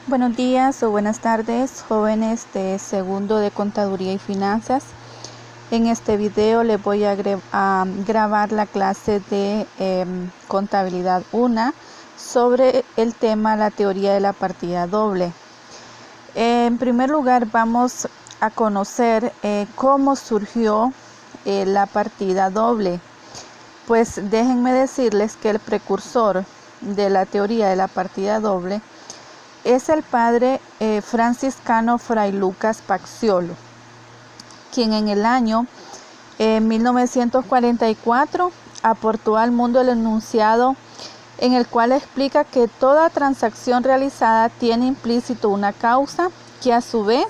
Buenos días o buenas tardes, jóvenes de segundo de Contaduría y Finanzas. En este video les voy a grabar la clase de Contabilidad 1 sobre el tema la teoría de la partida doble. En primer lugar vamos a conocer cómo surgió la partida doble. Pues déjenme decirles que el precursor de la teoría de la partida doble es el padre franciscano Fray Lucas Paciolo, quien en el año 1944 aportó al mundo el enunciado en el cual explica que toda transacción realizada tiene implícito una causa que a su vez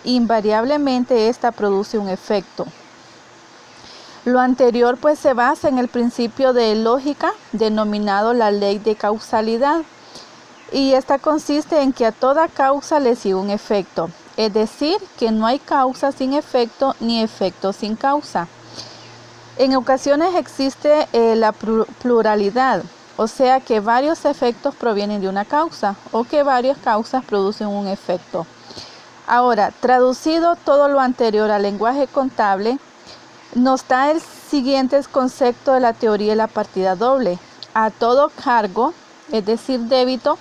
invariablemente ésta produce un efecto. Lo anterior pues se basa en el principio de lógica denominado la ley de causalidad. Y esta consiste en que a toda causa le sigue un efecto, es decir, que no hay causa sin efecto ni efecto sin causa. En ocasiones existe la pluralidad, o sea que varios efectos provienen de una causa o que varias causas producen un efecto. Ahora, traducido todo lo anterior al lenguaje contable, nos da el siguiente concepto de la teoría de la partida doble. A todo cargo, es decir, débito,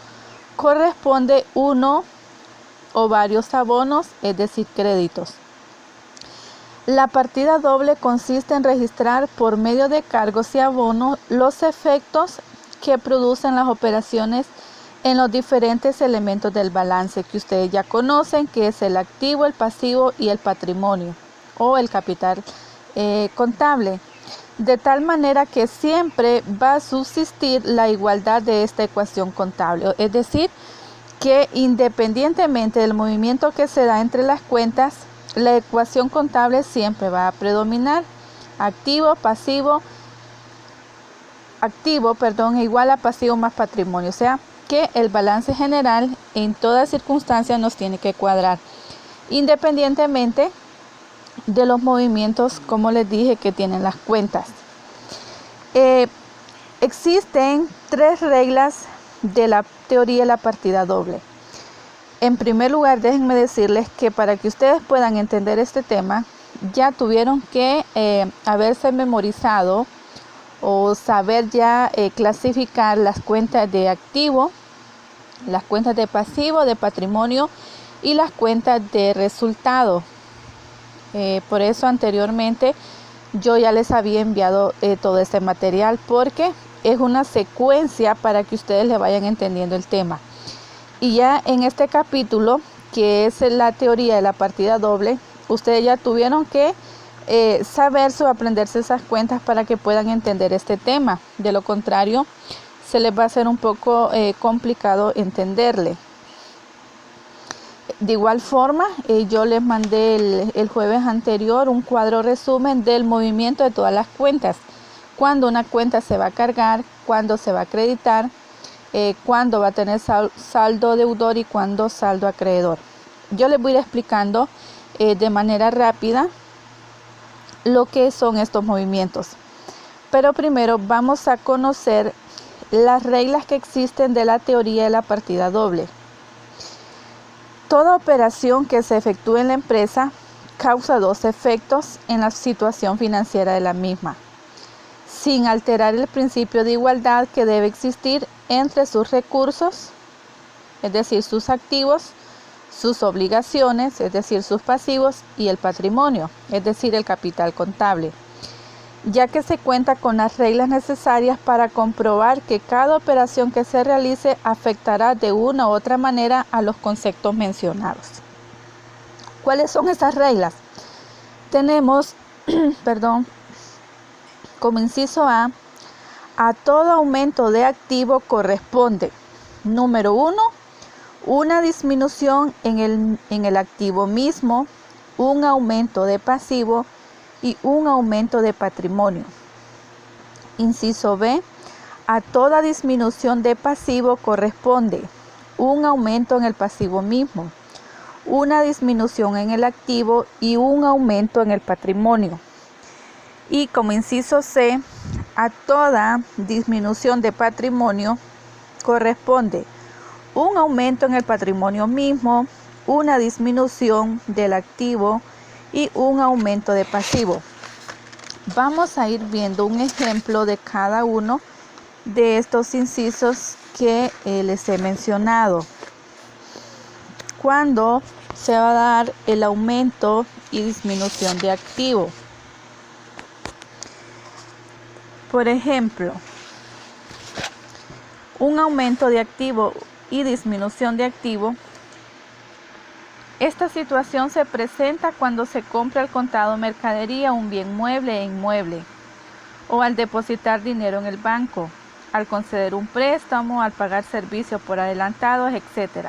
corresponde uno o varios abonos, es decir, créditos. La partida doble consiste en registrar por medio de cargos y abonos los efectos que producen las operaciones en los diferentes elementos del balance que ustedes ya conocen, que es el activo, el pasivo y el patrimonio o el capital contable. De tal manera que siempre va a subsistir la igualdad de esta ecuación contable, es decir, que independientemente del movimiento que se da entre las cuentas, la ecuación contable siempre va a predominar. Activo igual a pasivo más patrimonio, o sea que el balance general en todas circunstancias nos tiene que cuadrar, independientemente de los movimientos, como les dije, que tienen las cuentas. Existen tres reglas de la teoría de la partida doble. En primer lugar, déjenme decirles que para que ustedes puedan entender este tema, ya tuvieron que haberse memorizado o saber ya clasificar las cuentas de activo, las cuentas de pasivo, de patrimonio y las cuentas de resultado. Por eso anteriormente yo ya les había enviado todo este material, porque es una secuencia para que ustedes le vayan entendiendo el tema. Y ya en este capítulo, que es la teoría de la partida doble, ustedes ya tuvieron que saberse o aprenderse esas cuentas para que puedan entender este tema. De lo contrario, se les va a hacer un poco complicado entenderle. De igual forma, yo les mandé el jueves anterior un cuadro resumen del movimiento de todas las cuentas. Cuándo una cuenta se va a cargar, cuándo se va a acreditar, cuándo va a tener saldo deudor y cuándo saldo acreedor. Yo les voy a ir explicando de manera rápida lo que son estos movimientos. Pero primero vamos a conocer las reglas que existen de la teoría de la partida doble. Toda operación que se efectúe en la empresa causa dos efectos en la situación financiera de la misma, sin alterar el principio de igualdad que debe existir entre sus recursos, es decir, sus activos, sus obligaciones, es decir, sus pasivos, y el patrimonio, es decir, el capital contable, ya que se cuenta con las reglas necesarias para comprobar que cada operación que se realice afectará de una u otra manera a los conceptos mencionados. ¿Cuáles son esas reglas? Tenemos, como inciso A todo aumento de activo corresponde, número 1, una disminución en el activo mismo, un aumento de pasivo y un aumento de patrimonio. Inciso B, a toda disminución de pasivo corresponde un aumento en el pasivo mismo, una disminución en el activo y un aumento en el patrimonio. Y como inciso C, a toda disminución de patrimonio corresponde un aumento en el patrimonio mismo, una disminución del activo y un aumento de pasivo. Vamos a ir viendo un ejemplo de cada uno de estos incisos que les he mencionado. ¿Cuándo se va a dar el aumento y disminución de activo? Por ejemplo, un aumento de activo y disminución de activo. Esta situación se presenta cuando se compra al contado mercadería, un bien mueble e inmueble, o al depositar dinero en el banco, al conceder un préstamo, al pagar servicios por adelantados, etc.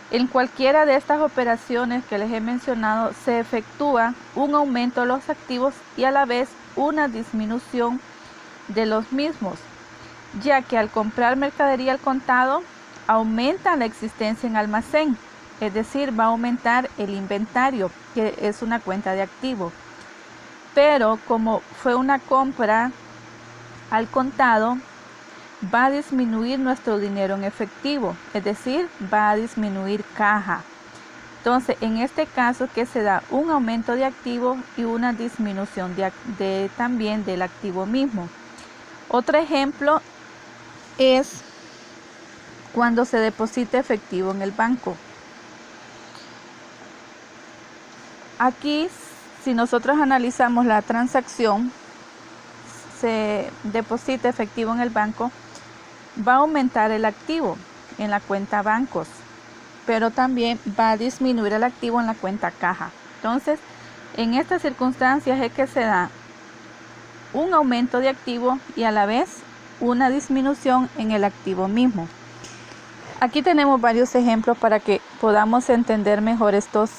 En cualquiera de estas operaciones que les he mencionado se efectúa un aumento de los activos y a la vez una disminución de los mismos, ya que al comprar mercadería al contado aumenta la existencia en almacén, es decir, va a aumentar el inventario, que es una cuenta de activo. Pero como fue una compra al contado, va a disminuir nuestro dinero en efectivo, es decir, va a disminuir caja. Entonces, en este caso que se da un aumento de activo y una disminución también del activo mismo. Otro ejemplo es cuando se deposita efectivo en el banco. Aquí, si nosotros analizamos la transacción, se deposita efectivo en el banco, va a aumentar el activo en la cuenta bancos, pero también va a disminuir el activo en la cuenta caja. Entonces, en estas circunstancias es que se da un aumento de activo y a la vez una disminución en el activo mismo. Aquí tenemos varios ejemplos para que podamos entender mejor estos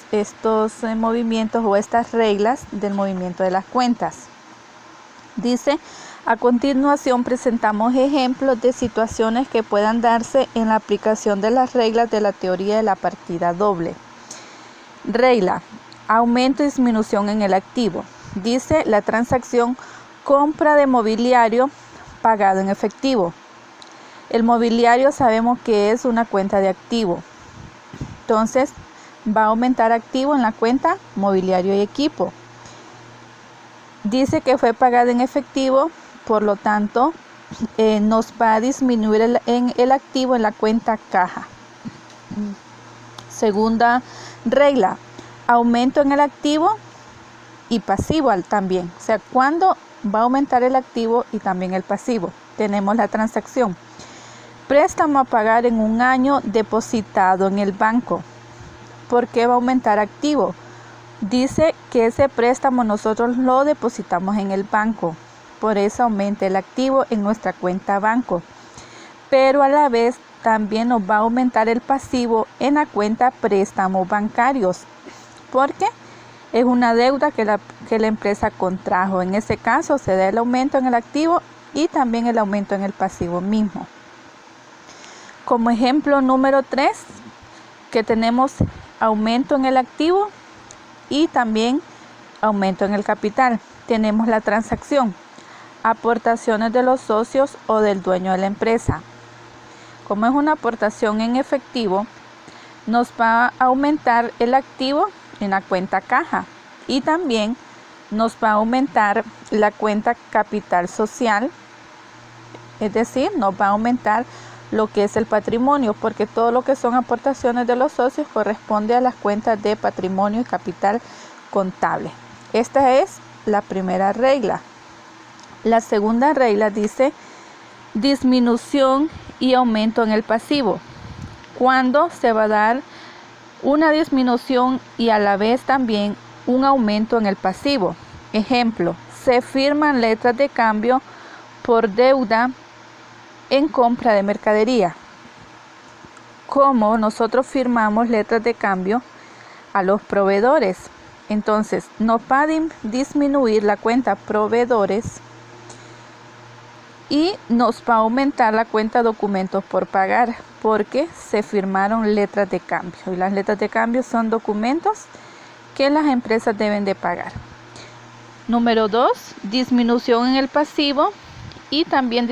movimientos o estas reglas del movimiento de las cuentas. Dice, a continuación presentamos ejemplos de situaciones que puedan darse en la aplicación de las reglas de la teoría de la partida doble. Regla, aumento y disminución en el activo. Dice la transacción compra de mobiliario pagado en efectivo. El mobiliario sabemos que es una cuenta de activo. Entonces, va a aumentar activo en la cuenta mobiliario y equipo. Dice que fue pagado en efectivo, por lo tanto, nos va a disminuir el activo en la cuenta caja. Segunda regla, aumento en el activo y pasivo también. O sea, ¿cuándo va a aumentar el activo y también el pasivo? Tenemos la transacción. Préstamo a pagar en un año depositado en el banco. ¿Por qué va a aumentar activo? Dice que ese préstamo nosotros lo depositamos en el banco. Por eso aumenta el activo en nuestra cuenta banco. Pero a la vez también nos va a aumentar el pasivo en la cuenta préstamos bancarios. Porque es una deuda que la empresa contrajo. En ese caso se da el aumento en el activo y también el aumento en el pasivo mismo. Como ejemplo número 3, que tenemos aumento en el activo y también aumento en el capital. Tenemos la transacción, aportaciones de los socios o del dueño de la empresa. Como es una aportación en efectivo, nos va a aumentar el activo en la cuenta caja y también nos va a aumentar la cuenta capital social, es decir, nos va a aumentar lo que es el patrimonio, porque todo lo que son aportaciones de los socios corresponde a las cuentas de patrimonio y capital contable. Esta es la primera regla. La segunda regla dice disminución y aumento en el pasivo. ¿Cuándo se va a dar una disminución y a la vez también un aumento en el pasivo? Ejemplo, se firman letras de cambio por deuda en compra de mercadería. Como nosotros firmamos letras de cambio a los proveedores, entonces nos va a disminuir la cuenta proveedores y nos va a aumentar la cuenta documentos por pagar, porque se firmaron letras de cambio y las letras de cambio son documentos que las empresas deben de pagar. Número 2, disminución en el pasivo y también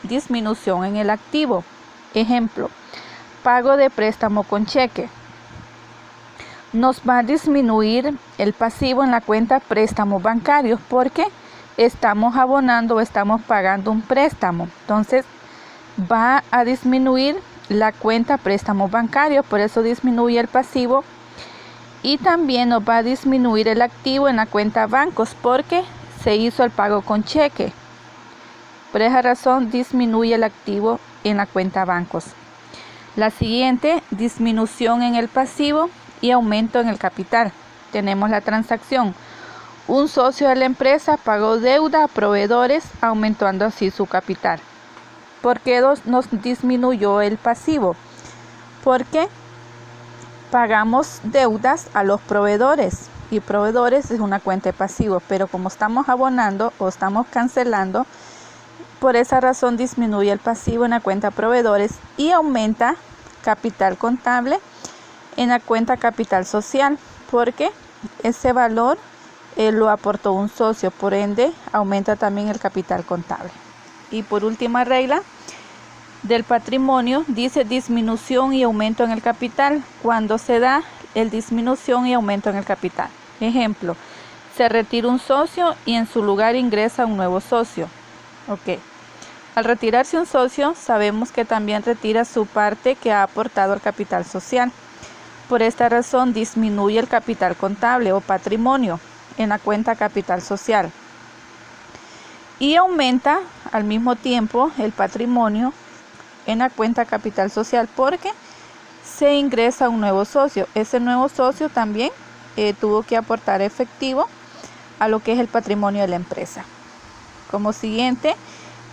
disminución en el activo. Ejemplo, pago de préstamo con cheque. Nos va a disminuir el pasivo en la cuenta préstamos bancarios porque estamos abonando o estamos pagando un préstamo. Entonces va a disminuir la cuenta préstamos bancarios, por eso disminuye el pasivo. Y también nos va a disminuir el activo en la cuenta bancos porque se hizo el pago con cheque. Por esa razón disminuye el activo en la cuenta bancos. La siguiente, disminución en el pasivo y aumento en el capital. Tenemos la transacción. Un socio de la empresa pagó deuda a proveedores, aumentando así su capital. ¿Por qué nos disminuyó el pasivo? Porque pagamos deudas a los proveedores y proveedores es una cuenta de pasivo, pero como estamos abonando o estamos cancelando, por esa razón disminuye el pasivo en la cuenta proveedores y aumenta capital contable en la cuenta capital social, porque ese valor lo aportó un socio, por ende aumenta también el capital contable. Y por última regla del patrimonio, dice disminución y aumento en el capital, cuando se da el disminución y aumento en el capital. Ejemplo, se retira un socio y en su lugar ingresa un nuevo socio. Ok. Al retirarse un socio, sabemos que también retira su parte que ha aportado al capital social. Por esta razón disminuye el capital contable o patrimonio en la cuenta capital social. Y aumenta al mismo tiempo el patrimonio en la cuenta capital social porque se ingresa un nuevo socio. Ese nuevo socio también tuvo que aportar efectivo a lo que es el patrimonio de la empresa. Como siguiente,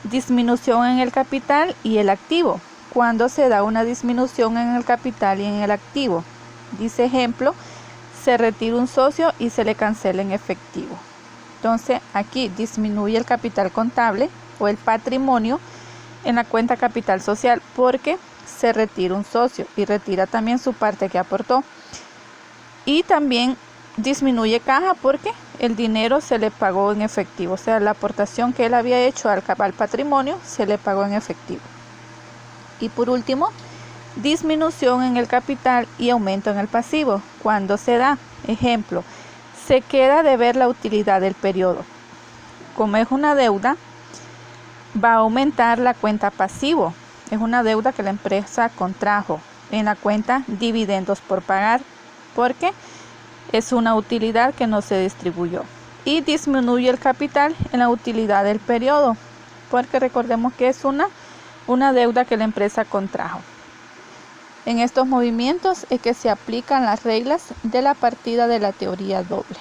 disminución en el capital y el activo. Cuando se da una disminución en el capital y en el activo. Dice ejemplo, se retira un socio y se le cancela en efectivo. Entonces aquí disminuye el capital contable o el patrimonio en la cuenta capital social porque se retira un socio y retira también su parte que aportó. Y también disminuye caja porque el dinero se le pagó en efectivo, o sea, la aportación que él había hecho al patrimonio se le pagó en efectivo. Y por último, disminución en el capital y aumento en el pasivo. Cuando se da, ejemplo, se queda de ver la utilidad del periodo. Como es una deuda, va a aumentar la cuenta pasivo. Es una deuda que la empresa contrajo en la cuenta dividendos por pagar, porque es una utilidad que no se distribuyó. Y disminuye el capital en la utilidad del periodo, porque recordemos que es una deuda que la empresa contrajo. En estos movimientos es que se aplican las reglas de la partida de la teoría doble.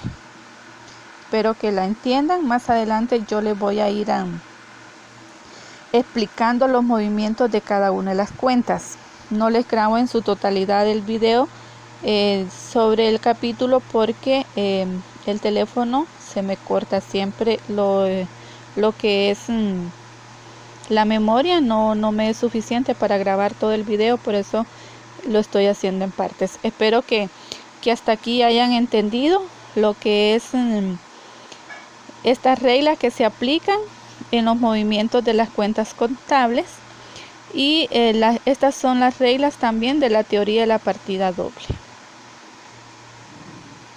Espero que la entiendan. Más adelante yo les voy a ir explicando los movimientos de cada una de las cuentas. No les grabo en su totalidad el video sobre el capítulo porque el teléfono se me corta siempre. Lo que es la memoria no me es suficiente para grabar todo el video, por eso lo estoy haciendo en partes. Espero que hasta aquí hayan entendido lo que es estas reglas que se aplican en los movimientos de las cuentas contables y estas son las reglas también de la teoría de la partida doble.